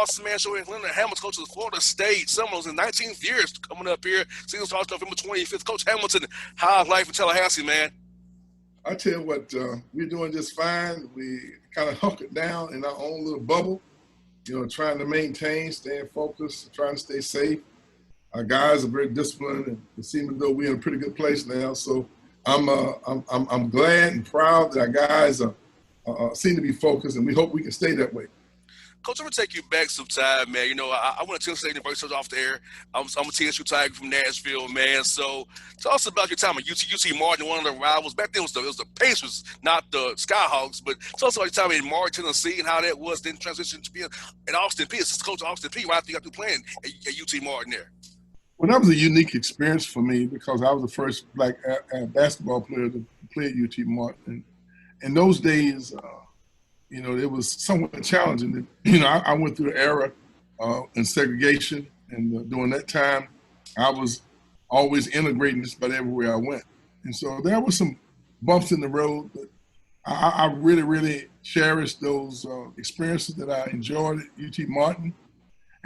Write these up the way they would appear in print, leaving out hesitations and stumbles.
Bossman show here. Leonard Hamilton, coach of the Florida State Seminoles in 19th years coming up here. Season starts November 25th. Coach Hamilton, how's life in Tallahassee, man? I tell you what, we're doing just fine. We kind of hunkered down in our own little bubble, trying to maintain, staying focused, trying to stay safe. Our guys are very disciplined, and it seems as though we're in a pretty good place now. So I'm glad and proud that our guys seem to be focused, and we hope we can stay that way. Coach, I'm going to take you back some time, man. I went to Tennessee State University off the air. I'm a TSU Tiger from Nashville, man. So tell us about your time at UT Martin, one of the rivals. Back then it was the Pacers, not the Skyhawks. But tell us about your time in Martin, Tennessee, and how that was then transition to be at Austin Peay. Assistant coach at Austin Peay right after you got through playing at UT Martin there. Well, that was a unique experience for me because I was the first black basketball player to play at UT Martin. In those days, it was somewhat challenging. I went through the era in segregation, and during that time, I was always integrating just about everywhere I went. And so there were some bumps in the road, but I really, really cherished those experiences that I enjoyed at UT Martin.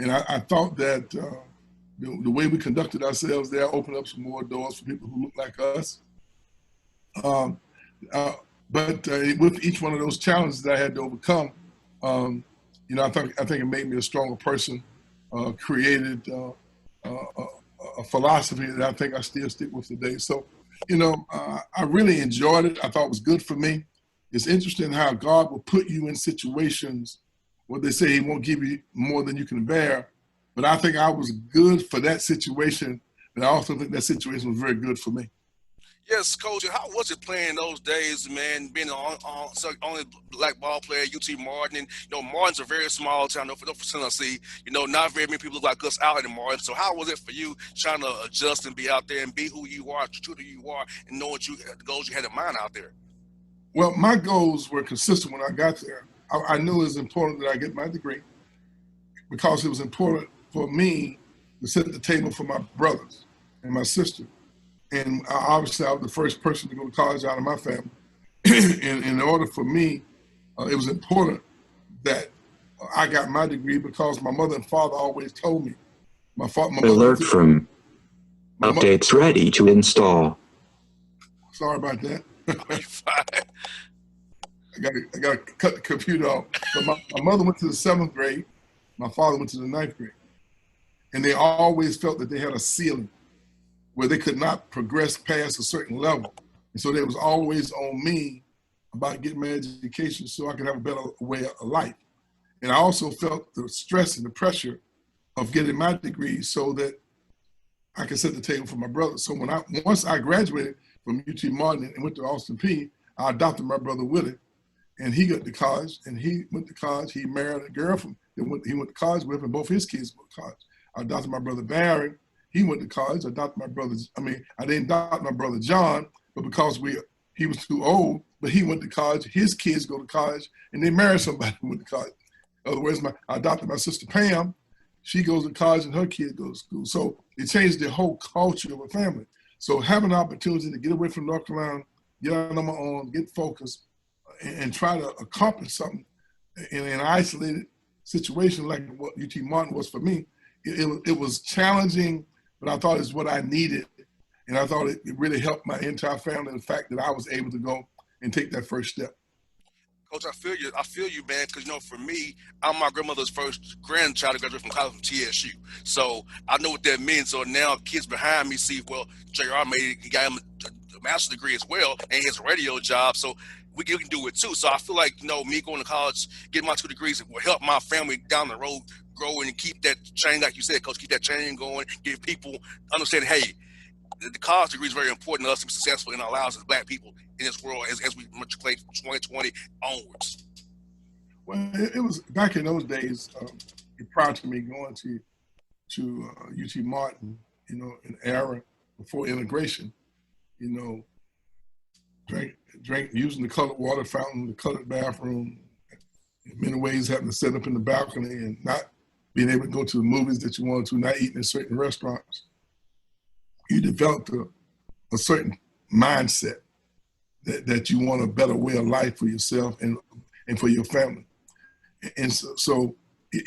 And I thought that the way we conducted ourselves there opened up some more doors for people who look like us. But with each one of those challenges that I had to overcome, I think it made me a stronger person, created a philosophy that I think I still stick with today. So, I really enjoyed it. I thought it was good for me. It's interesting how God will put you in situations where they say he won't give you more than you can bear. But I think I was good for that situation, and I also think that situation was very good for me. Yes, Coach. How was it playing those days, man? Being only black ball player at UT Martin, and Martin's a very small town, for Tennessee. Not very many people like us out in Martin. So how was it for you trying to adjust and be out there and be who you are, true to who you are, and know the goals you had in mind out there? Well, my goals were consistent when I got there. I knew it was important that I get my degree because it was important for me to set the table for my brothers and my sister. And obviously, I was the first person to go to college out of my family. And in order for me, it was important that I got my degree because my mother and father always told me. Alert from updates ready to install. Sorry about that. I got to cut the computer off. But my mother went to the 7th grade. My father went to the 9th grade. And they always felt that they had a ceiling where they could not progress past a certain level. And so they was always on me about getting my education so I could have a better way of life. And I also felt the stress and the pressure of getting my degree so that I could set the table for my brother. So once I graduated from UT Martin and went to Austin Peay, I adopted my brother Willie, and he got to college, and he went to college. He married a girl he went to college with, and both his kids went to college. I adopted my brother Barry. He went to college. I didn't adopt my brother John, but because he was too old, but he went to college. His kids go to college, and they married somebody who went to college. In other words, I adopted my sister Pam. She goes to college, and her kids go to school. So it changed the whole culture of a family. So having an opportunity to get away from North Carolina, get out on my own, get focused, and try to accomplish something in an isolated situation like what UT Martin was for me, it was challenging, but I thought it's what I needed. And I thought it really helped my entire family, the fact that I was able to go and take that first step. Coach, I feel you, man, because, for me, I'm my grandmother's first grandchild to graduate from college from TSU. So I know what that means. So now kids behind me see, well, JR he got him a master's degree as well, and he has a radio job. So we can do it too. So I feel like, me going to college, getting my 2 degrees, it will help my family down the road grow and keep that chain, like you said, Coach, keep that chain going, give people understand, hey, the college degree is very important to us to be successful in our lives as black people in this world as we matriculate from 2020 onwards. Well, it was back in those days, prior to me going to UT Martin, an era before integration, drank using the colored water fountain, the colored bathroom, in many ways having to sit up in the balcony and not being able to go to the movies that you wanted to, not eating in certain restaurants. You developed a certain mindset that you want a better way of life for yourself and for your family. And so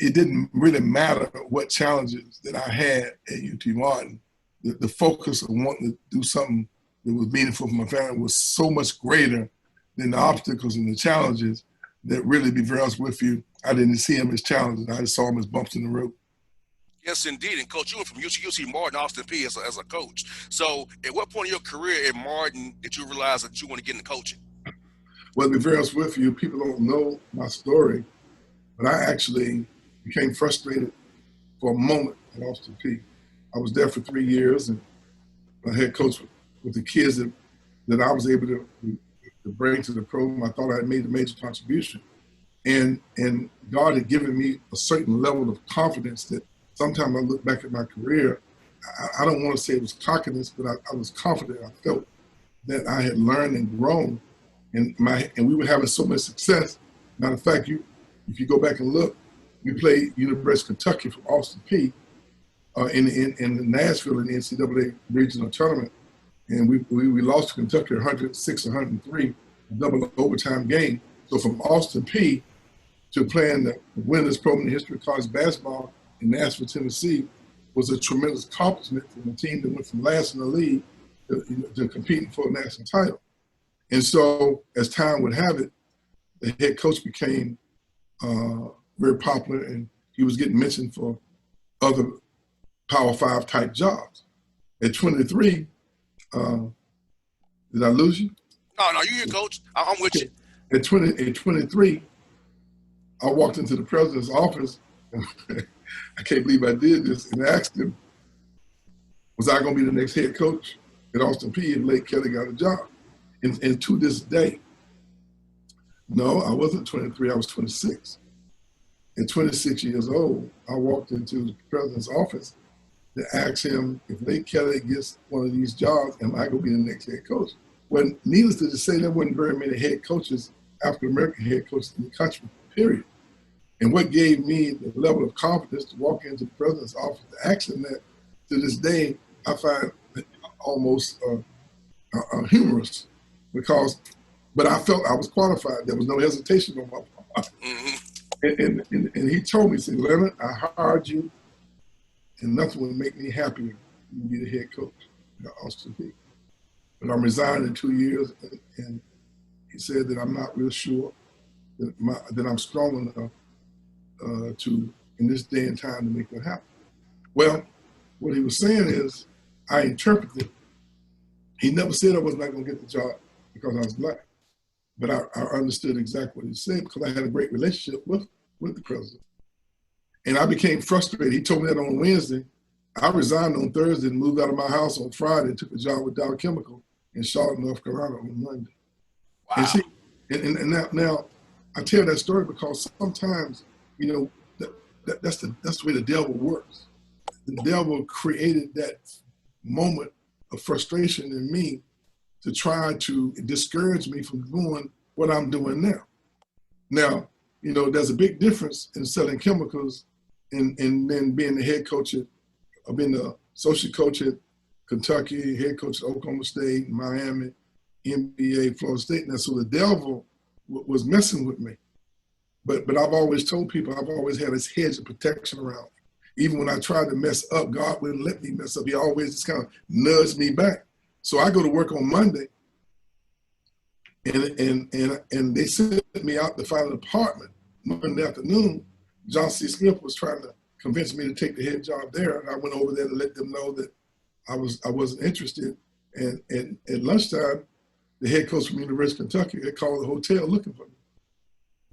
it didn't really matter what challenges that I had at UT Martin. The focus of wanting to do something that was meaningful for my family was so much greater than the obstacles and the challenges that really, be very honest with you, I didn't see them as challenges. I just saw them as bumps in the road. Yes, indeed. And Coach, you went from UC Martin, Austin P as a coach. So at what point in your career at Martin did you realize that you want to get into coaching? Well, to be very honest with you, people don't know my story, but I actually became frustrated for a moment at Austin P. I was there for 3 years, and I head coach with the kids that I was able to bring to the program. I thought I had made a major contribution. And God had given me a certain level of confidence that sometimes I look back at my career, I don't want to say it was cockiness, but I was confident. I felt that I had learned and grown, and we were having so much success. Matter of fact, if you go back and look, we played University of Kentucky from Austin P in Nashville in the NCAA regional tournament, and we lost to Kentucky 106-103, a double overtime game. So from Austin P to playing the winners program in the history of college basketball in Nashville, Tennessee, was a tremendous accomplishment for the team that went from last in the league to competing for a national title. And so, as time would have it, the head coach became very popular, and he was getting mentioned for other Power 5 type jobs. At 23, did I lose you? No, you here, Coach. I'm with you. At 23, I walked into the president's office. I can't believe I did this, and asked him, was I going to be the next head coach at Austin P if Lake Kelly got a job? And to this day, no, I wasn't 23, I was 26. At 26 years old, I walked into the president's office to ask him, if Lake Kelly gets one of these jobs, am I going to be the next head coach? Well, needless to say, there weren't very many head coaches, African-American head coaches in the country, period. And what gave me the level of confidence to walk into the president's office to ask him that, to this day, I find almost humorous, but I felt I was qualified. There was no hesitation on my part. Mm-hmm. And he told me, he said, Leonard, I hired you, and nothing would make me happier than to be the head coach at Austin P. But I'm resigning in 2 years, and he said that I'm not real sure that I'm strong enough to, in this day and time, to make that happen. Well, what he was saying is, I interpreted, he never said I was not going to get the job because I was black, but I understood exactly what he said because I had a great relationship with the president. And I became frustrated. He told me that on Wednesday. I resigned on Thursday and moved out of my house on Friday and took a job with Dow Chemical in Charlotte, North Carolina on Monday. Wow. And now I tell that story because sometimes, that's the way the devil works. The devil created that moment of frustration in me to try to discourage me from doing what I'm doing now. Now, there's a big difference in selling chemicals and then being the head coach or being the associate coach at Kentucky, head coach at Oklahoma State, Miami, NBA, Florida State. Now, so the devil was messing with me. But I've always told people I've always had this hedge of protection around me. Even when I tried to mess up, God wouldn't let me mess up. He always just kind of nudged me back. So I go to work on Monday, and they sent me out to find an apartment Monday afternoon. John C. Smith was trying to convince me to take the head job there, and I went over there to let them know that I wasn't interested. And at lunchtime, the head coach from University of Kentucky had called the hotel looking for me.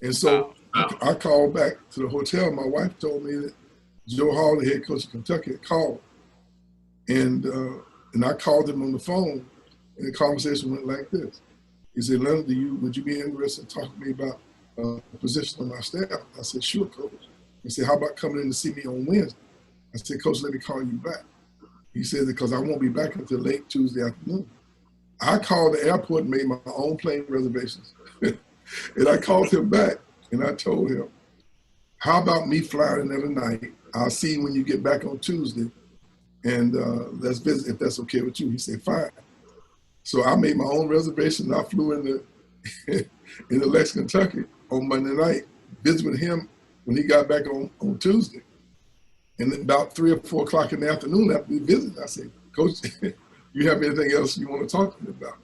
And so I called back to the hotel. My wife told me that Joe Hall, the head coach of Kentucky, had called. And I called him on the phone, and the conversation went like this. He said, Leonard, would you be interested in talking to me about a position on my staff? I said, sure, Coach. He said, how about coming in to see me on Wednesday? I said, Coach, let me call you back. He said, because I won't be back until late Tuesday afternoon. I called the airport and made my own plane reservations. And I called him back, and I told him, how about me flying in there tonight? I'll see you when you get back on Tuesday, and let's visit if that's okay with you. He said, fine. So I made my own reservation. I flew into Lexington, Kentucky on Monday night, visited with him when he got back on Tuesday. And about 3 or 4 o'clock in the afternoon after we visited, I said, Coach, you have anything else you want to talk to me about?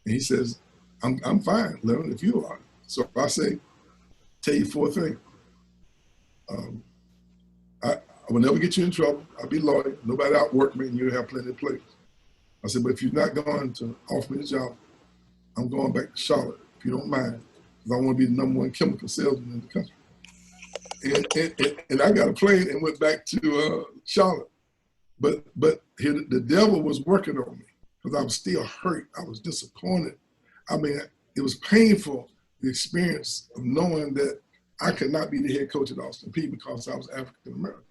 And he says, I'm fine, Leonard, if you are. So I say, tell you 4 things. I will never get you in trouble. I'll be loyal. Nobody outwork me, and you'll have plenty of plays. I said, but if you're not going to offer me the job, I'm going back to Charlotte, if you don't mind, because I want to be the #1 chemical salesman in the country. And I got a plane and went back to Charlotte. But here, the devil was working on me because I was still hurt. I was disappointed. I mean, it was painful, the experience of knowing that I could not be the head coach at Austin Peay because I was African American.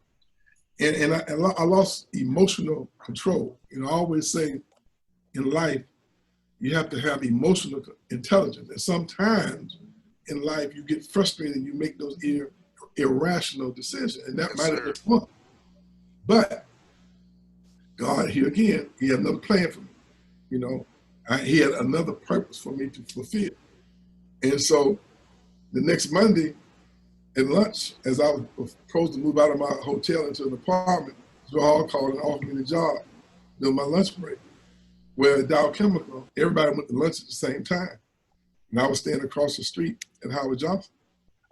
And I lost emotional control. You know, I always say in life, you have to have emotional intelligence. And sometimes in life, you get frustrated and you make those irrational decisions. And that might have been one. But God, here again, he had another plan for me. You know, he had another purpose for me to fulfill. And so the next Monday at lunch, as I was supposed to move out of my hotel into an apartment, Joel called and offered me the job during my lunch break. Where at Dow Chemical, everybody went to lunch at the same time. And I was standing across the street at Howard Johnson.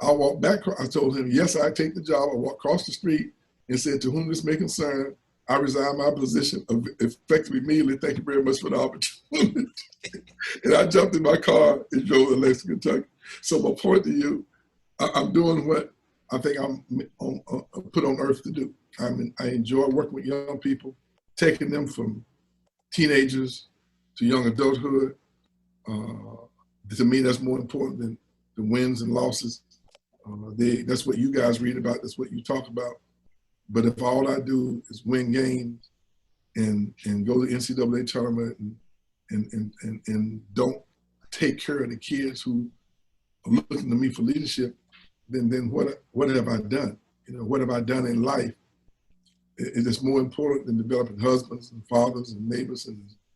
I walked back, I told him, yes, I take the job. I walked across the street and said, to whom this may concern, I resign my position effective immediately. Thank you very much for the opportunity. And I jumped in my car and drove to Lexington, Kentucky. So my point to you, I'm doing what I think I'm put on earth to do. I enjoy working with young people, taking them from teenagers to young adulthood. To me, that's more important than the wins and losses. That's what you guys read about. That's what you talk about. But if all I do is win games and go to the NCAA tournament and don't take care of the kids who are looking to me for leadership, then what have I done? You know, what have I done in life? It is more important than developing husbands and fathers and neighbors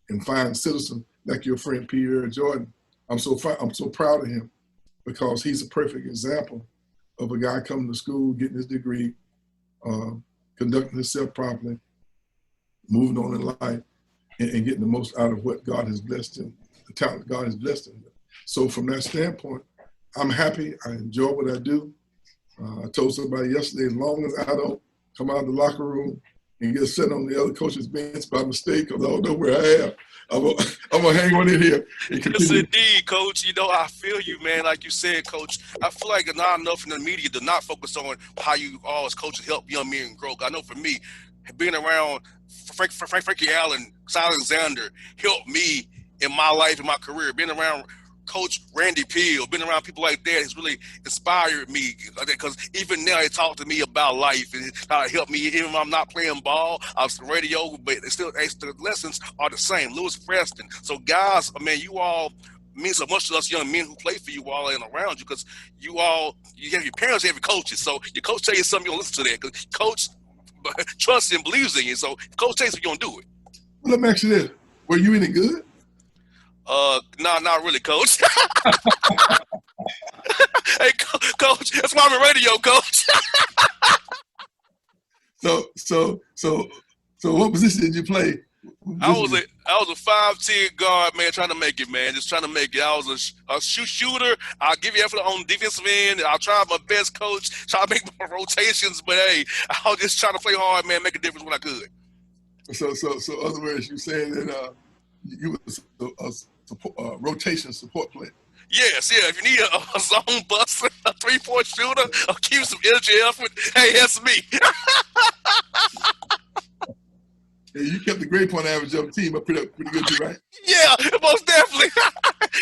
and fine citizens like your friend Pierre Jordan. I'm so proud of him because he's a perfect example of a guy coming to school, getting his degree, conducting himself properly, moving on in life, and getting the most out of what God has blessed him, the talent God has blessed him with. So from that standpoint, I'm happy. I enjoy what I do. I told somebody yesterday, as long as I don't come out of the locker room and get sent on the other coach's bench by mistake, because I don't know where I am, I'm gonna hang on in here and continue. Yes, indeed, Coach. You know, I feel you, man. Like you said, Coach, I feel like it's not enough in the media to not focus on how you all as coaches help young men grow. I know for me, being around Frankie Allen, Alexander helped me in my life, in my career. Being around Coach Randy Peel, been around people like that has really inspired me, because even now they talk to me about life and how it helped me. Even if I'm not playing ball, I was radio, but still the lessons are the same. Lewis Preston. So guys, I mean, you all mean so much to us young men who play for you all and around you, because you have your parents, you have your coaches. So your coach tell you something, you don't listen to that, because coach trusts and believes in you. So if coach tells you, you're gonna do it. Well, let me ask you this: were you any good? No, not really, Coach. Hey, Coach, that's why I'm in radio, Coach. So what position did you play? I was a 5'10" guard, man, trying to make it, man. Just trying to make it. I was a shooter. I'll give you effort on defensive end. I'll try my best, Coach. Try to make my rotations, but hey, I was just trying to play hard, man, make a difference when I could. So, other words, you saying that you was a rotation support player. Yes, yeah. If you need a zone buster, a 3-4 shooter, or keep some energy effort, hey, that's me. Yeah, you kept the grade point average of the team up pretty good too, right? Yeah, most definitely.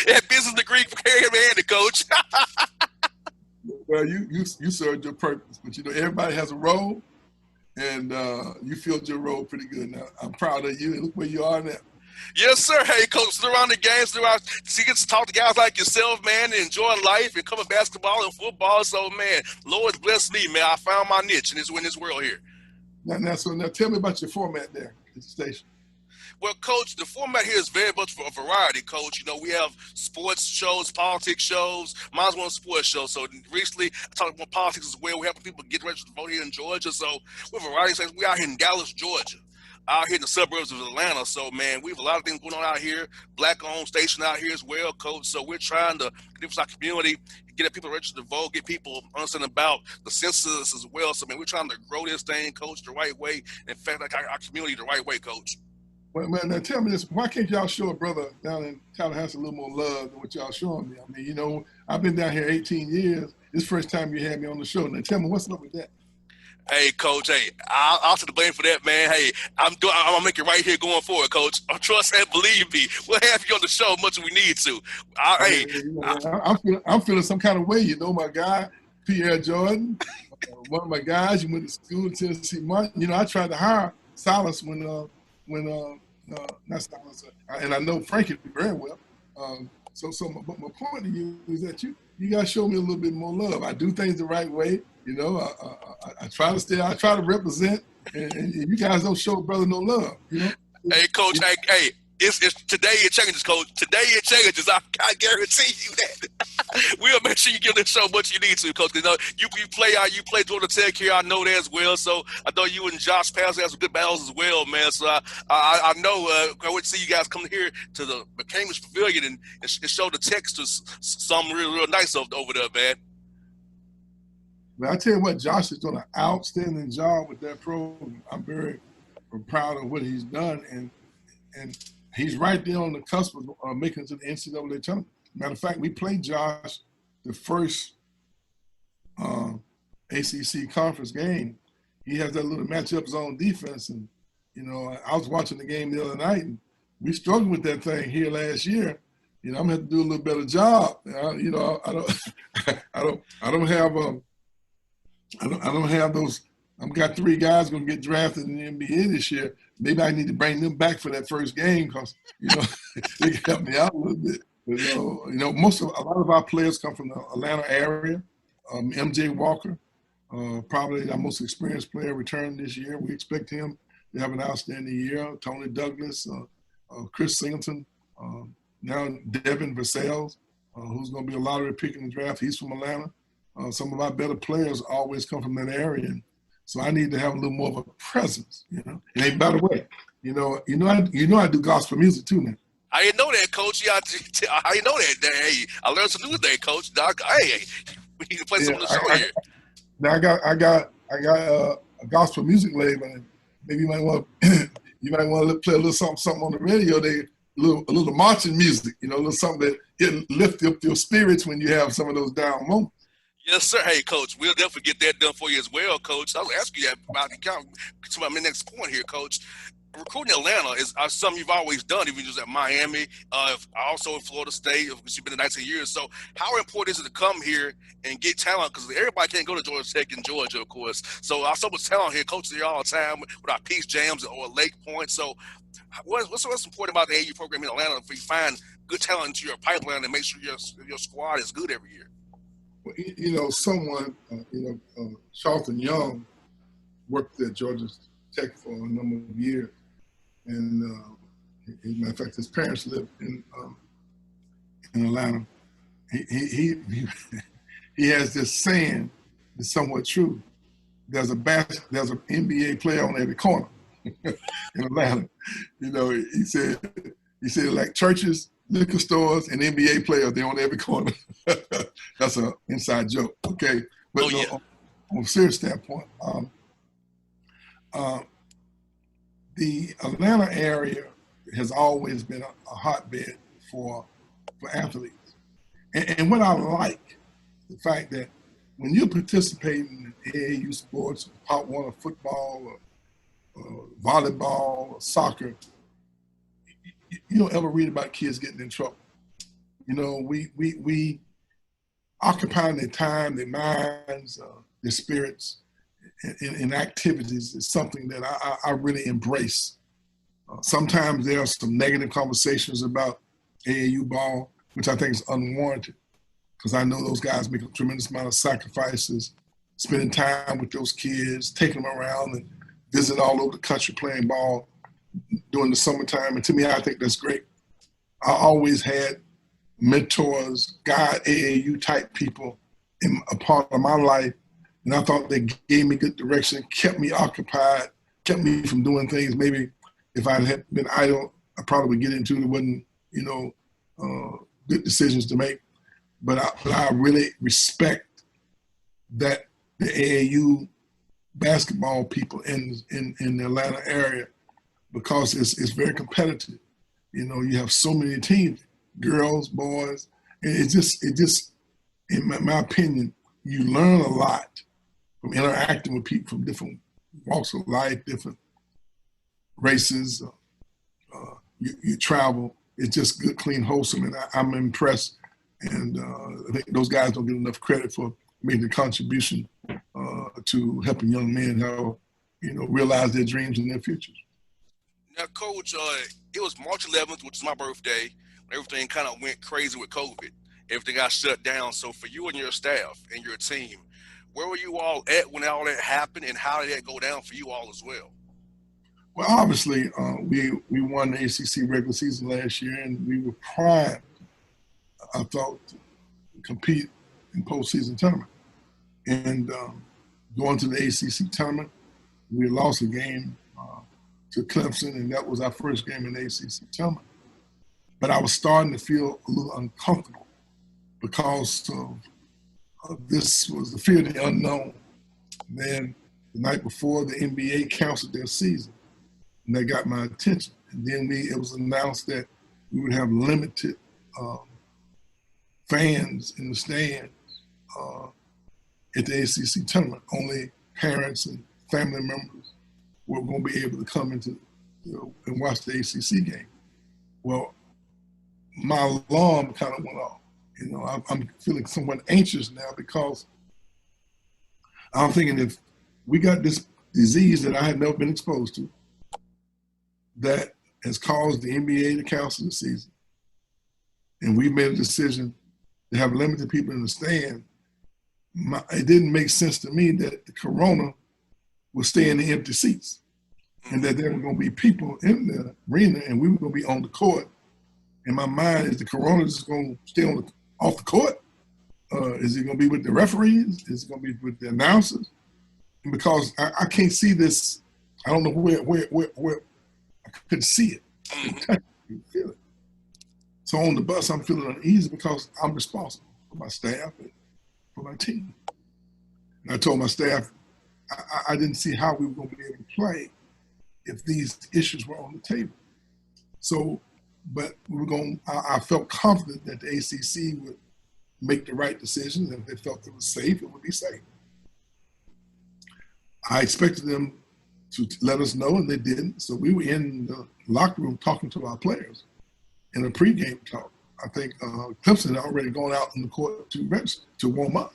That business degree for handed, Coach. Well, you served your purpose, but you know everybody has a role, and you filled your role pretty good. Now I'm proud of you, and look where you are now. Yes, sir. Hey, Coach, sit around the games, you get to talk to guys like yourself, man, and enjoy life and cover basketball and football. So, man, Lord's blessed me, man. I found my niche in this world here. Now tell me about your format there at the station. Well, Coach, the format here is very much for a variety, Coach. You know, we have sports shows, politics shows. Mine's one sports show. So recently, I talked about politics as well. We're helping people get registered to vote here in Georgia. So we're a variety of things. We're out here in Dallas, Georgia, out here in the suburbs of Atlanta. So, man, we have a lot of things going on out here. Black-owned station out here as well, Coach. So we're trying to get our community, get people registered to vote, get people understanding about the census as well. So, man, we're trying to grow this thing, Coach, the right way. In fact, like our community the right way, Coach. Well, now tell me this: why can't y'all show a brother down in Tallahassee a little more love than what y'all showing me? I mean, you know, I've been down here 18 years. This first time you had me on the show. Now tell me what's up with that. Hey, Coach. Hey, I'll take the blame for that, man. Hey, I'm gonna make it right here going forward, Coach. Trust and believe me. We'll have you on the show as much as we need to. I'm feeling some kind of way. You know, my guy Pierre Jordan, one of my guys. You went to school in Tennessee. Martin. You know, I tried to hire Silas when not Silas, and I know Frankie very well. But my point to you is that you gotta show me a little bit more love. I do things the right way. You know, I try to represent, and you guys don't show brother no love. You know. Hey, Coach. Hey. It's today it changes, Coach. Today it changes. I guarantee you that. We'll make sure you give this show what you need to, Coach. You know, you play Georgia Tech here. I know that as well. So I know you and Josh Paz have some good battles as well, man. So I know I would see you guys come here to the Cambridge Pavilion and show the text to something real nice over there, man. Well, I tell you what, Josh is doing an outstanding job with that program. I'm very proud of what he's done, and he's right there on the cusp of making it to the NCAA tournament. Matter of fact, we played Josh the first ACC conference game. He has that little matchup zone defense, and you know, I was watching the game the other night, and we struggled with that thing here last year. You know, I'm gonna have to do a little better job. You know, I don't have those. I've got 3 guys going to get drafted in the NBA this year. Maybe I need to bring them back for that first game because, you know, they can help me out a little bit. But, you know, a lot of our players come from the Atlanta area. MJ Walker, probably our most experienced player, returned this year. We expect him to have an outstanding year. Tony Douglas, Chris Singleton, now Devin Vassell, who's going to be a lottery pick in the draft. He's from Atlanta. Some of our better players always come from that area. So I need to have a little more of a presence, you know. And by the way, I do gospel music too now. I didn't know that, Coach. Yeah, I didn't know that. Hey, I learned some new today, Coach. Hey, we need to play some of the show here. Now I got a gospel music label, and maybe you might want to play a little something on the radio. A little marching music, you know, a little something that lift up your spirits when you have some of those down moments. Yes, sir. Hey, Coach, we'll definitely get that done for you as well, Coach. I was asking you about my next point here, Coach. Recruiting Atlanta is something you've always done, even just at Miami, also in Florida State, because you've been there 19 years. So how important is it to come here and get talent? Because everybody can't go to Georgia Tech in Georgia, of course. So I saw much talent here, coaches here all the time with our Peace Jams or Lake Point. So what's important about the AU program in Atlanta if you find good talent into your pipeline and make sure your squad is good every year? Well, you know, someone, Charlton Young worked at Georgia Tech for a number of years. And as a matter of fact, his parents lived in Atlanta. He has this saying that's somewhat true. There's an NBA player on every corner in Atlanta. You know, he said like churches, liquor stores, and NBA players, they're on every corner. That's an inside joke, okay? But on a serious standpoint, the Atlanta area has always been a hotbed for athletes. And what I like, the fact that when you're participating in AAU sports, Pop Warner football, or volleyball, or soccer, you don't ever read about kids getting in trouble. You know, we occupying their time, their minds, their spirits in activities is something that I really embrace. Sometimes there are some negative conversations about AAU ball, which I think is unwarranted, because I know those guys make a tremendous amount of sacrifices, spending time with those kids, taking them around and visit all over the country playing ball. during the summertime. And to me, I think that's great. I always had mentors, guide AAU type people in a part of my life. And I thought they gave me good direction, kept me occupied, kept me from doing things. Maybe if I had been idle, I probably would get into it. It wasn't, good decisions to make. But I really respect that the AAU basketball people in the Atlanta area, because it's very competitive. You have so many teams, girls, boys, and it just, in my opinion, you learn a lot from interacting with people from different walks of life, different races. You travel. It's just good, clean, wholesome, and I'm impressed. And I think those guys don't get enough credit for making a contribution to helping young men realize their dreams and their futures. Now, Coach, it was March 11th, which is my birthday. Everything kind of went crazy with COVID. Everything got shut down. So for you and your staff and your team, where were you all at when all that happened, and how did that go down for you all as well? Well, obviously, we won the ACC regular season last year, and we were primed, I thought, to compete in postseason tournament. And going to the ACC tournament, we lost a game to Clemson, and that was our first game in the ACC tournament. But I was starting to feel a little uncomfortable because this was the fear of the unknown. And then the night before, the NBA canceled their season, and that got my attention. And then it was announced that we would have limited fans in the stands at the ACC tournament. Only parents and family members were going to be able to come into and watch the ACC game. Well, my alarm kind of went off. I'm feeling somewhat anxious now, because I'm thinking, if we got this disease that I had never been exposed to, that has caused the NBA to cancel the season, and we made a decision to have limited people in the stand, it didn't make sense to me that the corona would stay in the empty seats, and that there were going to be people in the arena and we were going to be on the court. In my mind, is the corona just going to stay off the court? Is it going to be with the referees? Is it going to be with the announcers? And because I can't see this, I don't know where I couldn't see it. I couldn't touch it, feel it. So on the bus, I'm feeling uneasy because I'm responsible for my staff and for my team. And I told my staff I didn't see how we were going to be able to play if these issues were on the table. So, but I felt confident that the ACC would make the right decisions, and if they felt it was safe, it would be safe. I expected them to let us know, and they didn't. So we were in the locker room talking to our players in a pregame talk. I think Clemson had already gone out on the court to warm up.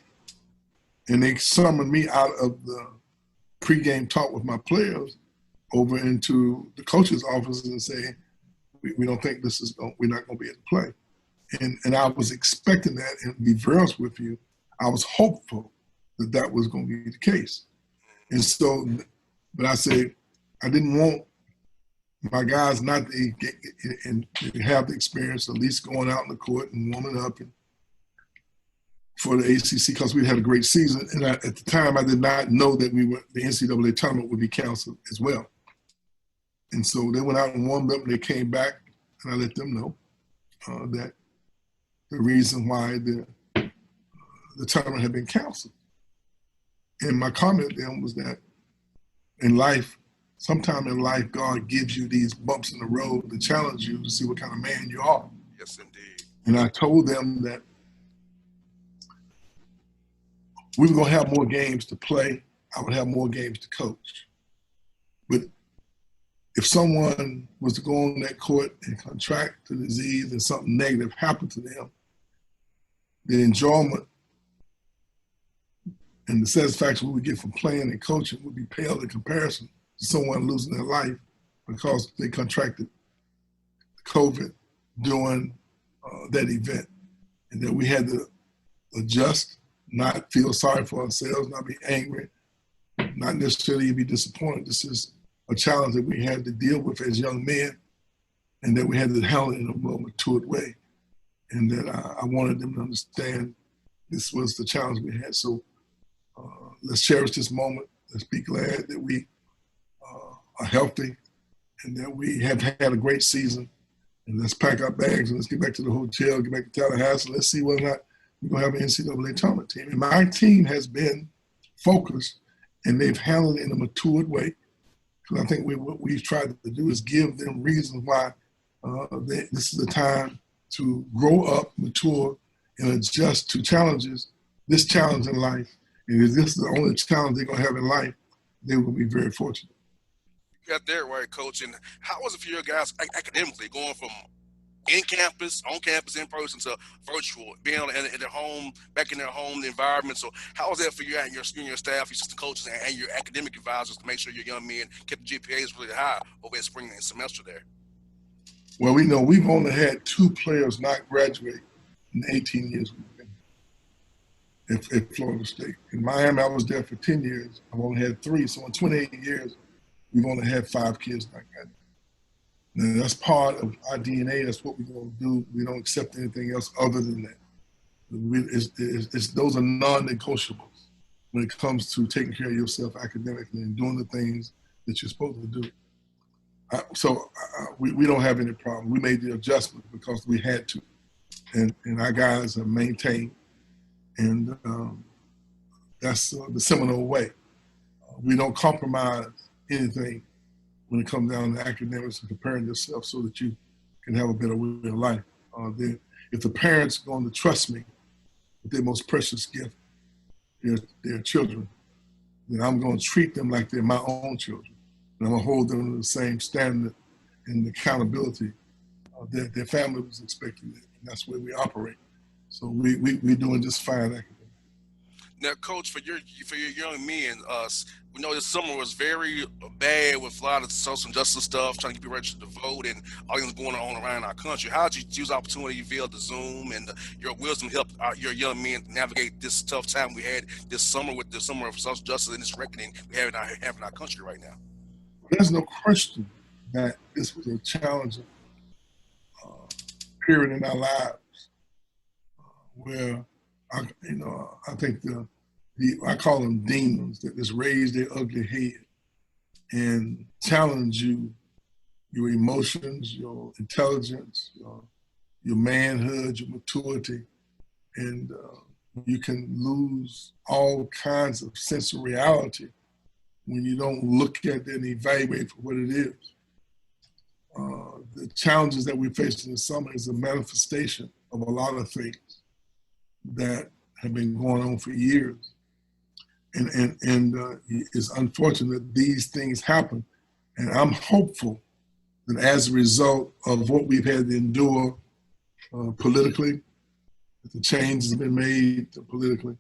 And they summoned me out of the pregame talk with my players over into the coach's office and say, we don't think we're not going to be able to play. And I was expecting that, and to be very honest with you, I was hopeful that was going to be the case. And so, but I said, I didn't want my guys not to get and have the experience, at least going out in the court and warming up for the ACC, because we had a great season. And at the time, I did not know that the NCAA tournament would be canceled as well. And so they went out and warmed up, and they came back, and I let them know that the reason why the tournament had been canceled. And my comment then was that sometime in life, God gives you these bumps in the road to challenge you to see what kind of man you are. Yes, indeed. And I told them that we were going to have more games to play. I would have more games to coach. But if someone was to go on that court and contract the disease and something negative happened to them, the enjoyment and the satisfaction we would get from playing and coaching would be pale in comparison to someone losing their life because they contracted COVID during that event. And that we had to adjust, not feel sorry for ourselves, not be angry, not necessarily be disappointed. This is a challenge that we had to deal with as young men, and that we had to handle it in a more matured way. And that I wanted them to understand this was the challenge we had. So let's cherish this moment. Let's be glad that we are healthy and that we have had a great season. And let's pack our bags and let's get back to the hotel, get back to Tallahassee. Let's see whether or not we're going to have an NCAA tournament team. And my team has been focused, and they've handled it in a matured way. Because I think what we've tried to do is give them reasons why this is the time to grow up, mature, and adjust to challenges, this challenge in life. And if this is the only challenge they're going to have in life, they will be very fortunate. You got there right, Coach. And how was it for your guys academically, going from on campus, in person, to virtual, being in their home, back in their home environment? So how was that for you and your staff, your assistant coaches, and your academic advisors to make sure your young men kept the GPAs really high over that spring and semester there? Well, we know we've only had 2 players not graduate in the 18 years we've been at Florida State. In Miami, I was there for 10 years. I've only had 3. So in 28 years, we've only had 5 kids not graduate. Now, that's part of our DNA. That's what we're going to do. We don't accept anything else other than that. Those are non-negotiables when it comes to taking care of yourself academically and doing the things that you're supposed to do. We don't have any problem. We made the adjustment because we had to. And our guys have maintained. And that's the Seminole way. We don't compromise anything when it comes down to academics and preparing yourself so that you can have a better way of life. If the parents are going to trust me with their most precious gift, their children, then I'm going to treat them like they're my own children. And I'm going to hold them to the same standard and accountability that their family was expecting. And that's where we operate. So we're doing just fine academically. Now, Coach, for your young men, we know this summer was very bad with a lot of social justice stuff, trying to get people registered to vote, and all things going on around our country. How did you use the opportunity via the Zoom and your wisdom help your young men navigate this tough time we had this summer with the summer of social justice and this reckoning we have in our country right now? There's no question that this was a challenging period in our lives where I think I call them demons that just raise their ugly head and challenge you, your emotions, your intelligence, your manhood, your maturity, and you can lose all kinds of sense of reality when you don't look at it and evaluate for what it is. The challenges that we face in the summer is a manifestation of a lot of things that have been going on for years. And it's unfortunate that these things happen. And I'm hopeful that as a result of what we've had to endure politically, that the changes have been made politically,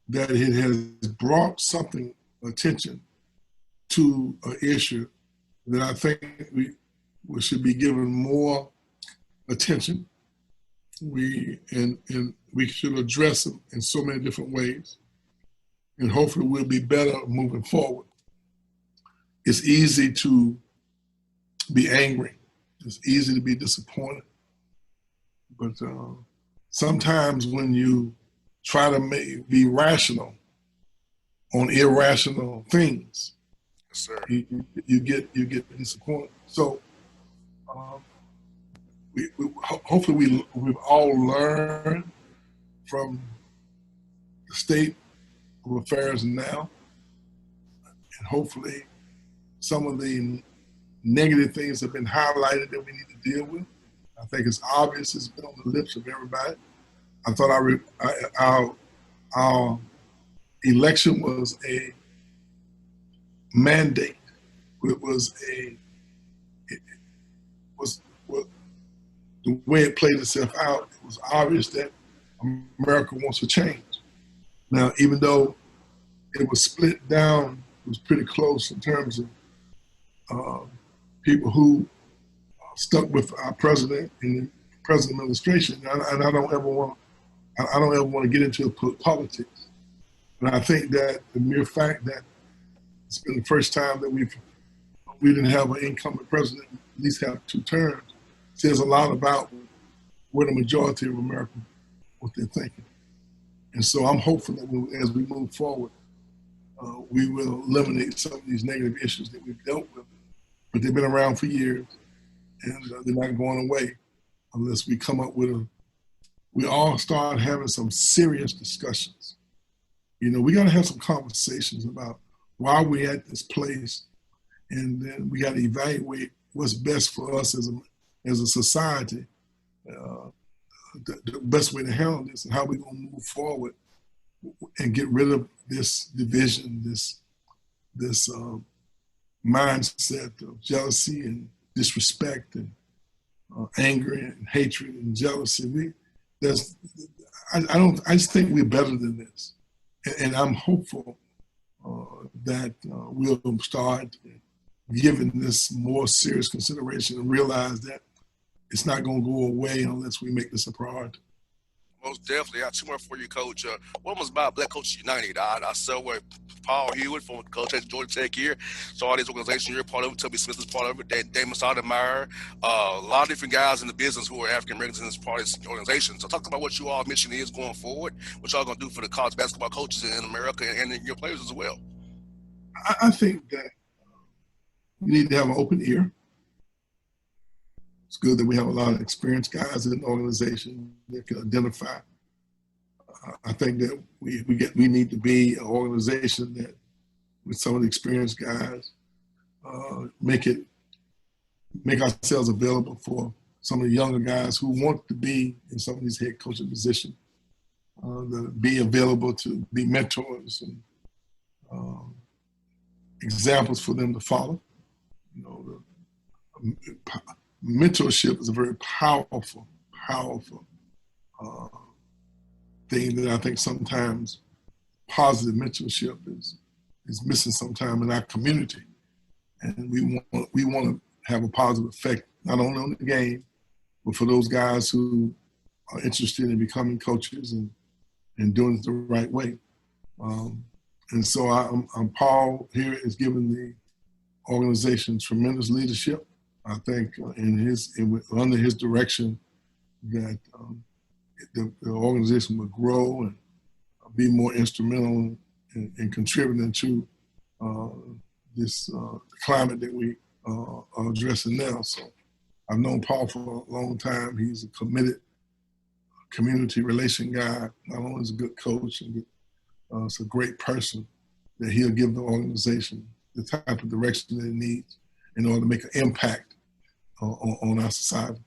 that it has brought attention to an issue that I think we should be given more attention. We should address them in so many different ways, and hopefully we'll be better moving forward. It's easy to be angry. It's easy to be disappointed. But sometimes when you try to be rational on irrational things, yes, sir, you get disappointed. So hopefully we've all learned from the state of affairs now, and hopefully some of the negative things have been highlighted that we need to deal with. I think it's obvious, it's been on the lips of everybody. I thought our election was a mandate. It was the way it played itself out. It was obvious that America wants to change. Now, even though it was split down, it was pretty close in terms of people who stuck with our president and the president administration. And I don't ever want to get into politics. But I think that the mere fact that it's been the first time that we've we didn't have an incumbent president at least have 2 terms says a lot about where the majority of America, what they're thinking. And so I'm hopeful that as we move forward, we will eliminate some of these negative issues that we've dealt with. But they've been around for years, and they're not going away unless we come up with we all start having some serious discussions. You know, we got to have some conversations about why we're at this place, and then we got to evaluate what's best for us as a society, the best way to handle this, and how we're going to move forward and get rid of this division, this mindset of jealousy and disrespect and anger and hatred and jealousy. I just think we're better than this, and I'm hopeful that we'll start giving this more serious consideration and realize that it's not going to go away unless we make this a priority. Most definitely. I got 2 more for you, Coach. One was about Black Coaches United. I saw where Paul Hewitt, former coach at Georgia Tech here, saw this organization. You're part of it. Toby Smith is part of it. Damon Sotomayor. A lot of different guys in the business who are African Americans in this part of this organization. So talk about what you all mission is going forward, what y'all going to do for the college basketball coaches in America and your players as well. I think that we need to have an open ear. It's good that we have a lot of experienced guys in the organization that can identify. I think that we need to be an organization that, with some of the experienced guys, make ourselves available for some of the younger guys who want to be in some of these head coaching positions, to be available to be mentors and examples for them to follow. You know, mentorship is a very powerful thing that I think sometimes positive mentorship is missing sometime in our community. And we want to have a positive effect, not only on the game, but for those guys who are interested in becoming coaches and doing it the right way. And so Paul here is giving the organization tremendous leadership. I think under his direction that the organization will grow and be more instrumental in contributing to this climate that we are addressing now. So I've known Paul for a long time. He's a committed community relation guy. Not only is a good coach, and it's a great person that he'll give the organization the type of direction that it needs in order to make an impact on our society.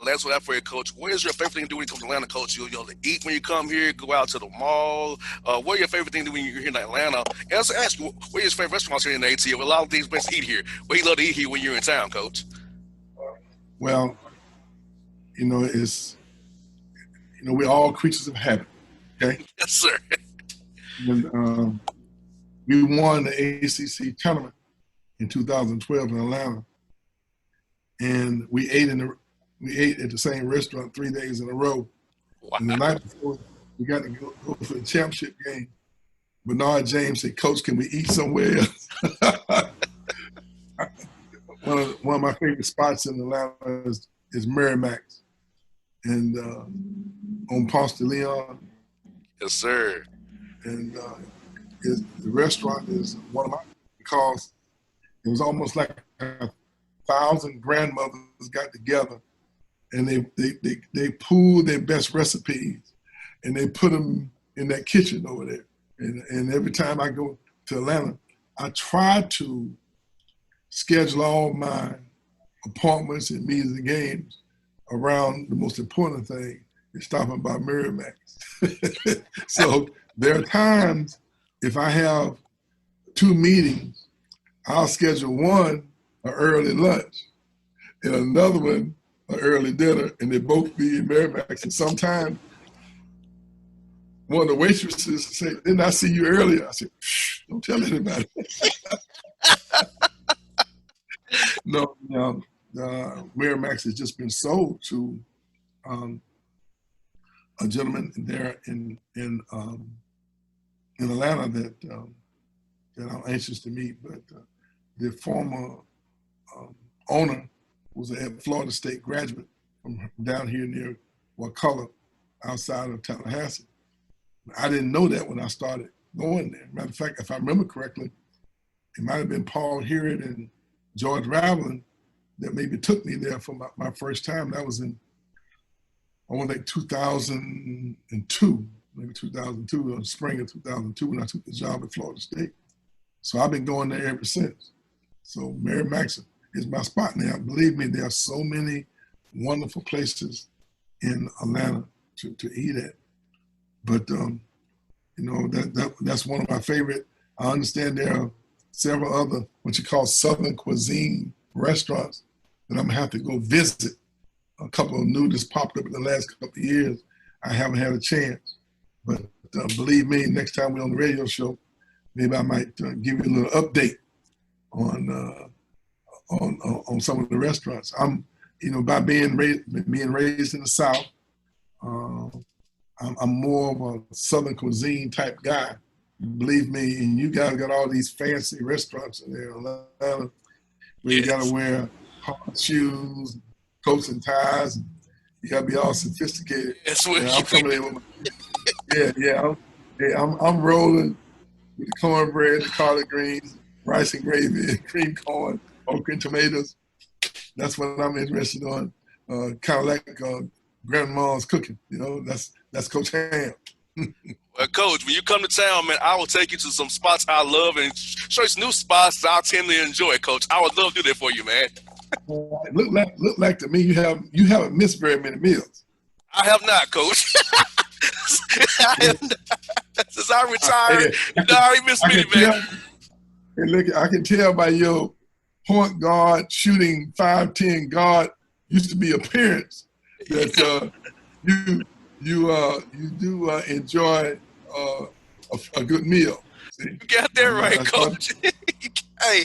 Last one for you, Coach. What is your favorite thing to do when you come to Atlanta, Coach? You'll eat when you come here, go out to the mall. What are your favorite thing to do when you're here in Atlanta? And I was ask you, what are your favorite restaurants here in the ATL? A lot of things best to eat here. What do you love to eat here when you're in town, Coach? Well, we're all creatures of habit, okay? Yes, sir. And we won the ACC tournament in 2012 in Atlanta, and we ate at the same restaurant 3 days in a row. Wow. And the night before, we got to go for the championship game. Bernard James said, "Coach, can we eat somewhere else?" One of my favorite spots in Atlanta is Merrimack's, and on Ponce de Leon. Yes, sir. And the restaurant is one of my, because it was almost like 1,000 grandmothers got together, and they pooled their best recipes, and they put them in that kitchen over there. And every time I go to Atlanta, I try to schedule all my appointments and meetings and games around the most important thing is stopping by Merrimack's. So there are times if I have 2 meetings, I'll schedule one an early lunch and another one an early dinner, and they both be in Merrimack's. And sometimes one of the waitresses say, "Didn't I see you earlier?" I said, "Shh, don't tell anybody." No, Merrimack's has just been sold to a gentleman there in Atlanta that I'm anxious to meet. But the former owner was a Florida State graduate from down here near Wakulla, outside of Tallahassee. I didn't know that when I started going there. Matter of fact, if I remember correctly, it might have been Paul Hewitt and George Raveling that maybe took me there for my first time. That was in, I want to think 2002, maybe 2002, or spring of 2002 when I took the job at Florida State. So I've been going there ever since. So Mary Maxon is my spot now. Believe me, there are so many wonderful places in Atlanta to eat at. But you know, that's one of my favorite. I understand there are several other what you call Southern cuisine restaurants that I'm gonna have to go visit. A couple of new just popped up in the last couple of years. I haven't had a chance, but believe me, next time we're on the radio show, maybe I might give you a little update on some of the restaurants. I'm, you know, by being raised in the South, I'm more of a Southern cuisine type guy. Believe me, and you guys got all these fancy restaurants in there in Atlanta where you got to wear hard shoes, coats and ties. And you got to be all sophisticated. That's what I'm coming in with I'm rolling with the cornbread, the collard greens, rice and gravy, cream corn, okra and tomatoes. That's what I'm interested on. Kind of like grandma's cooking. You know, that's Coach Ham. Well, Coach, when you come to town, man, I will take you to some spots I love and show you some new spots I tend to enjoy, Coach. I would love to do that for you, man. Look like to me you haven't missed very many meals. I have not, Coach. I have not. Since I retired, you already missed me, man. And look, I can tell by your point guard shooting 5'10" guard used to be appearance that you do enjoy a good meal. See? You got that right, Coach. Hey,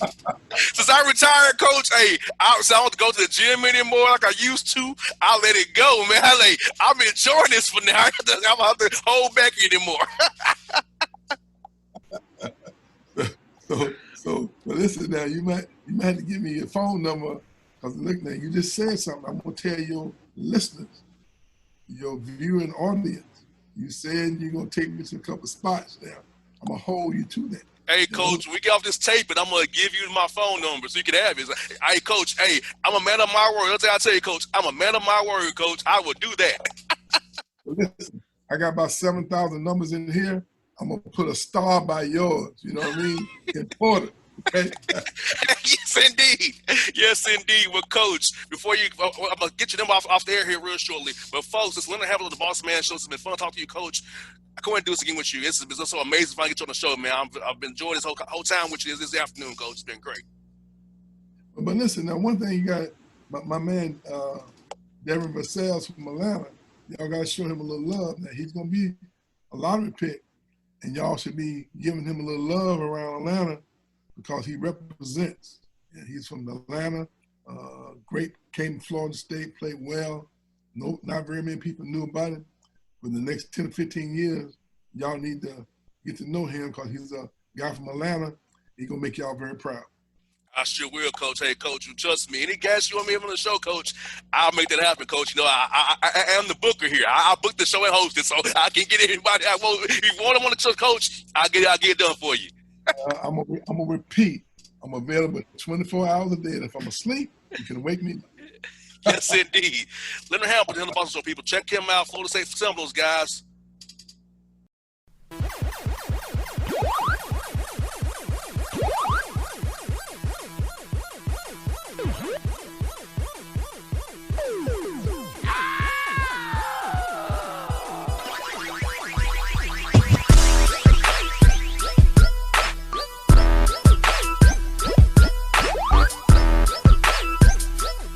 since I retired, Coach, hey, I don't go to the gym anymore like I used to. I let it go, man. I'm enjoying this for now. I don't have to hold back anymore. So listen now, you might have to give me your phone number, because look now, you just said something. I'm gonna tell your listeners, your viewing audience. You said you're gonna take me to a couple spots now. I'm gonna hold you to that. Hey, Coach, we get off this tape, and I'm going to give you my phone number so you can have it. Hey, Coach, hey, I'm a man of my word. That's what I tell you, Coach. I'm a man of my word, Coach. I will do that. Listen, I got about 7,000 numbers in here. I'm going to put a star by yours, you know what I mean? Important, okay? Yes, indeed. Yes, indeed. Well, Coach, before you, I'm going to get your number off the air here real shortly. But, folks, it's Leonard Hamilton, the Bossman Show. It's been fun to talk to you, Coach. I couldn't do this again with you. It's been so amazing fun to get you on the show, man. I've been enjoying this whole time with you this afternoon, Coach. It's been great. But listen, now one thing you got, my man Devin Vassell from Atlanta, y'all got to show him a little love. Now he's going to be a lottery pick, and y'all should be giving him a little love around Atlanta because he represents. Yeah, he's from Atlanta, great, came to Florida State, played well. No, not very many people knew about him. But the next 10 or 15 years, y'all need to get to know him because he's a guy from Atlanta. He's going to make y'all very proud. I sure will, Coach. Hey, Coach, you trust me. Any guests you want me on the show, Coach, I'll make that happen, Coach. You know, I am the booker here. I book the show and host it, so I can get anybody I want. If you want to want to Coach, I'll get it done for you. I'm going to repeat. I'm available 24 hours a day. And if I'm asleep, you can wake me up. Yes, indeed. Leonard Hamilton, the Bossman Show, people. Check him out. Florida State, some of those guys.